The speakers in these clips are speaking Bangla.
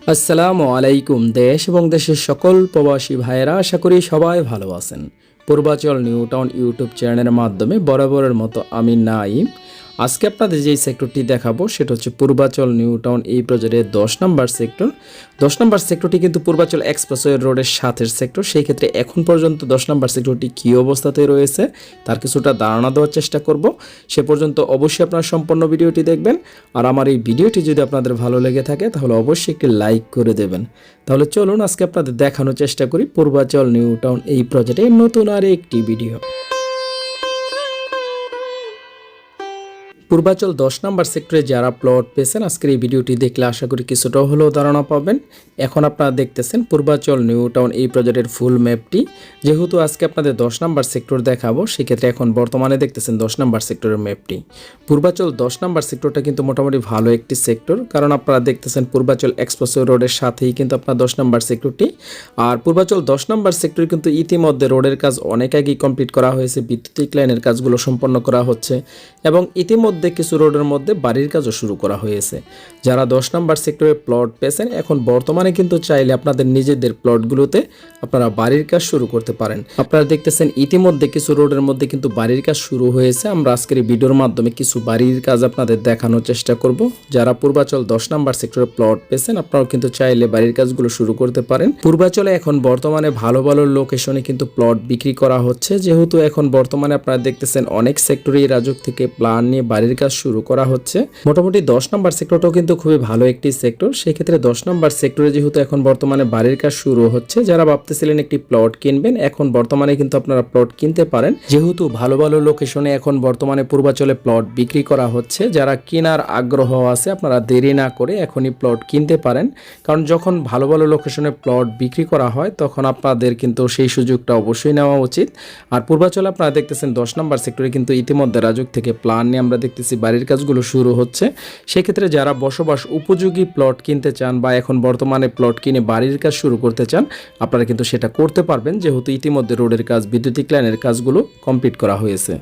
আসসালামু আলাইকুম। দেশ এবং দেশের সকল প্রবাসী ভাইয়েরা, আশা করি সবাই ভালো আছেন। পূর্বাচল নিউ টাউন ইউটিউব চ্যানেলের মাধ্যমে বরাবরের মতো আমি নাইম আজকে আপনাদের যেই সেক্টরটি দেখাবো সেটা হচ্ছে পূর্বাচল নিউ টাউন এই প্রজেক্টের 10 নম্বর সেক্টর। 10 নম্বর সেক্টরটি কিন্তু পূর্বাচল এক্সপ্রেসওয়ে রোডের সাথের সেক্টর। সেই ক্ষেত্রে এখন পর্যন্ত 10 নম্বর সেক্টরটি কী অবস্থাতে রয়েছে তার কিছুটা ধারণা দেওয়ার চেষ্টা করব। সে পর্যন্ত অবশ্যই আপনারা সম্পূর্ণ ভিডিওটি দেখবেন। আর আমার এই ভিডিওটি যদি আপনাদের ভালো লেগে থাকে তাহলে অবশ্যই একটি লাইক করে দেবেন। তাহলে চলুন আজকে আপনাদের দেখানোর চেষ্টা করি পূর্বাচল নিউ টাউন এই প্রজেক্টের নতুন আর একটি ভিডিও। পূর্বাচল 10 নম্বর সেক্টরে যারা প্লট পেয়েছেন আজকের এই ভিডিওটি দেখলে আশা করি কিছুটা হলেও ধারণা পাবেন। এখন আপনারা দেখতেছেন পূর্বাচল নিউ টাউন এই প্রজেক্টের ফুল ম্যাপটি। যেহেতু আজকে আপনাদের 10 নম্বর সেক্টর দেখাবো সেক্ষেত্রে এখন বর্তমানে দেখতেছেন 10 নম্বর সেক্টরের ম্যাপটি। পূর্বাচল 10 নম্বর সেক্টরটা কিন্তু মোটামুটি ভালো একটি সেক্টর, কারণ আপনারা দেখতেছেন পূর্বাচল এক্সপ্রেসওয়ে রোডের সাথেই কিন্তু আপনার 10 নম্বর সেক্টরটি। আর পূর্বাচল 10 নম্বর সেক্টর কিন্তু ইতিমধ্যে রোডের কাজ অনেক আগেই কমপ্লিট করা হয়েছে, বিদ্যুতিক লাইনের কাজগুলো সম্পন্ন করা হচ্ছে এবং ইতিমধ্যে কিছু রোডের মধ্যে বাড়ির কাজও শুরু করা হয়েছে। যারা 10 নম্বর সেক্টরে প্লট পেয়েছেন এখন বর্তমানে কিন্তু চাইলে আপনাদের নিজেদের প্লটগুলোতে আপনারা বাড়ির কাজ শুরু করতে পারেন। আপনারা দেখতেছেন ইতিমধ্যে কিছু রোডের মধ্যে কিন্তু বাড়ির কাজ শুরু হয়েছে। আমরা আজকের এই ভিডিওর মাধ্যমে কিছু বাড়ির কাজ আপনাদের দেখানোর চেষ্টা করব। যারা পূর্বাচল 10 নম্বর সেক্টরে প্লট পেয়েছেন আপনারাও কিন্তু চাইলে বাড়ির কাজগুলো শুরু করতে পারেন। পূর্বাচলে এখন বর্তমানে ভালো ভালো লোকেশনে কিন্তু প্লট বিক্রি করা হচ্ছে। যেহেতু এখন বর্তমানে আপনারা দেখতেছেন অনেক সেক্টরেই রাজুক থেকে প্ল্যান নিয়ে বাড়ির কাজ শুরু করা হচ্ছে। মোটামুটি 10 নম্বর সেক্টরটাও কিন্তু খুবই ভালো একটি সেক্টর। সেক্ষেত্রে 10 নম্বর সেক্টরে যেহেতু এখন বর্তমানে বাড়ির কাজ শুরু হচ্ছে, যারা ভাবতেছিলেন একটি প্লট কিনবেন এখন বর্তমানে কিন্তু আপনারা প্লট কিনতে পারেন। যেহেতু ভালো ভালো লোকেশনে এখন বর্তমানে পূর্বাচলে প্লট বিক্রি করা হচ্ছে, যারা কেনার আগ্রহ আছে আপনারা দেরি না করে এখনই প্লট কিনতে পারেন। কারণ যখন ভালো ভালো লোকেশনে প্লট বিক্রি করা হয় তখন আপনাদের কিন্তু সেই সুযোগটা অবশ্যই নেওয়া উচিত। আর পূর্বাচলে আপনারা দেখতেছেন 10 নম্বর সেক্টরে কিন্তু ইতিমধ্যে রাজুক থেকে প্ল্যান নিয়ে আমরা দেখতেছি বাড়ির কাজগুলো শুরু হচ্ছে। সেক্ষেত্রে যারা বসবাস উপযোগী প্লট কিনতে চান বা এখন বর্তমানে প্লট কিনে বাড়ির কাজ শুরু করতে চান আপনারা কিন্তু সেটা করতে পারবেন, যেহেতু ইতিমধ্যে রোডের কাজ, বিদ্যুতিক লাইনের কাজগুলো কমপ্লিট করা হয়েছে।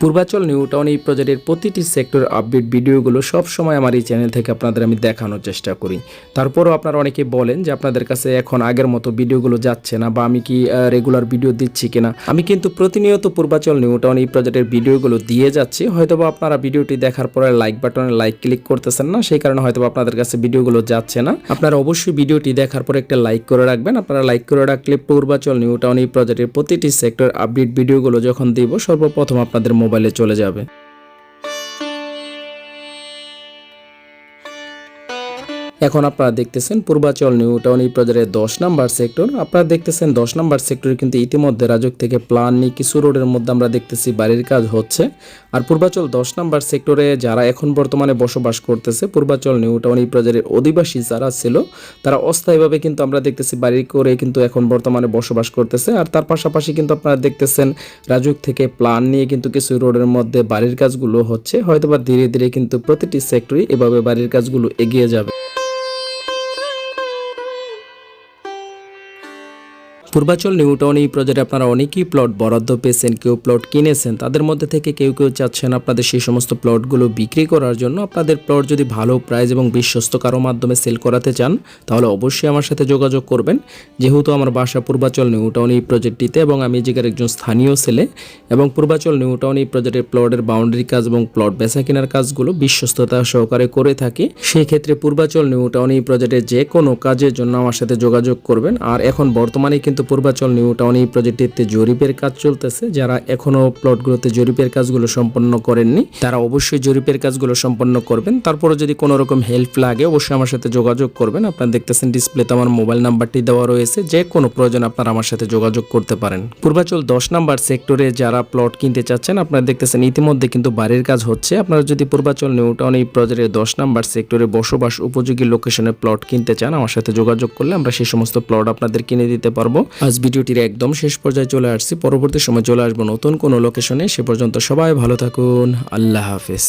পূর্বাচল নিউ টাউন এই প্রজেক্টের প্রতিটি সেক্টর আপডেট ভিডিওগুলো সব সময় আমার এই চ্যানেল থেকে আপনাদের আমি দেখানোর চেষ্টা করি। তারপরও আপনারা অনেকে বলেন যে আপনাদের কাছে এখন আগের মতো ভিডিওগুলো যাচ্ছে না বা আমি কি রেগুলার ভিডিও দিচ্ছি কিনা। আমি কিন্তু প্রতিনিয়ত পূর্বাচল নিউ টাউন এই প্রজেক্টের ভিডিওগুলো দিয়ে যাচ্ছি। হয়তোবা আপনারা ভিডিওটি দেখার পরে লাইক বাটনে লাইক ক্লিক করতেছেন না, সেই কারণে হয়তোবা আপনাদের কাছে ভিডিওগুলো যাচ্ছে না। আপনারা অবশ্যই ভিডিওটি দেখার পরে একটা লাইক করে রাখবেন। আপনারা লাইক করে রাখলে পূর্বাচল নিউ টাউন এই প্রজেক্টের প্রতিটি সেক্টর আপডেট ভিডিওগুলো যখন দিব সর্বপ্রথম আপনাদের মোবাইলে চলে যাবে। এখন আপনারা দেখতেছেন পূর্বাচল নিউ টাউন এই প্রজেক্টের 10 নম্বর সেক্টর। আপনারা দেখতেছেন 10 নম্বর সেক্টরে কিন্তু ইতিমধ্যে রাজুক থেকে প্ল্যান নিয়ে কিছু রোডের মধ্যে আমরা দেখতেছি বাড়ির কাজ হচ্ছে। আর পূর্বাচল 10 নম্বর সেক্টরে যারা এখন বর্তমানে বসবাস করতেছে, পূর্বাচল নিউ টাউন এই প্রজেক্টের অধিবাসী যারা ছিল তারা অস্থায়ীভাবে কিন্তু আমরা দেখতেছি বাড়ি করে কিন্তু এখন বর্তমানে বসবাস করতেছে। আর তার পাশাপাশি কিন্তু আপনারা দেখতেছেন রাজুক থেকে প্ল্যান নিয়ে কিন্তু কিছু রোডের মধ্যে বাড়ির কাজগুলো হচ্ছে। হয়তোবা ধীরে ধীরে কিন্তু প্রতিটি সেক্টরে এভাবে বাড়ির কাজগুলো এগিয়ে যাবে। পূর্বাচল নিউ টাউন এই প্রজেক্টে আপনারা অনেকেই প্লট বরাদ্দ পেয়েছেন, কেউ প্লট কিনেছেন। তাদের মধ্যে থেকে কেউ কেউ চাচ্ছেন আপনাদের সেই সমস্ত প্লটগুলো বিক্রি করার জন্য। আপনাদের প্লট যদি ভালো প্রাইস এবং বিশ্বস্ত কারো মাধ্যমে সেল করাতে চান তাহলে অবশ্যই আমার সাথে যোগাযোগ করবেন। যেহেতু আমার বাসা পূর্বাচল নিউ টাউন এই প্রজেক্টটিতে এবং আমি জায়গার একজন স্থানীয় ছেলে এবং পূর্বাচল নিউ টাউন এই প্রজেক্টের প্লটের বাউন্ডারি কাজ এবং প্লট বেচা কেনার কাজগুলো বিশ্বস্ততা সহকারে করে থাকি। সেই ক্ষেত্রে পূর্বাচল নিউ টাউন এই প্রজেক্টের যে কোনো কাজের জন্য আমার সাথে যোগাযোগ করবেন। আর এখন বর্তমানে কিন্তু পূর্বাচল নিউ টাউন এই প্রজেক্টটিতে জরিপের কাজ চলতেছে। যারা এখনো প্লটগুলোতে জরিপের কাজগুলো সম্পন্ন করেননি তারা অবশ্যই জরিপের কাজগুলো সম্পন্ন করবেন। তারপরে যদি কোনো রকম হেল্প লাগে অবশ্যই আমার সাথে যোগাযোগ করবেন। আপনারা দেখতেছেন ডিসপ্লেতে আমার মোবাইল নাম্বারটি দেওয়া রয়েছে, যে কোনো প্রয়োজন আপনারা আমার সাথে যোগাযোগ করতে পারেন। পূর্বাচল 10 নম্বর সেক্টরে যারা প্লট কিনতে চাচ্ছেন আপনারা দেখতেছেন ইতিমধ্যে কিন্তু বাড়ির কাজ হচ্ছে। আপনারা যদি পূর্বাচল নিউ টাউন এই প্রজেক্টের 10 নম্বর সেক্টরে বসবাস উপযোগী লোকেশনে প্লট কিনতে চান আমার সাথে যোগাযোগ করলে আমরা সেই সমস্ত প্লট আপনাদের কিনে দিতে পারবো। আজ ভিডিওটির একদম শেষ পর্যায়ে চলে আসছি। পরবর্তী সময় চলে আসবো নতুন কোনো লোকেশনে। সে পর্যন্ত সবাই ভালো থাকুন। আল্লাহ হাফেজ।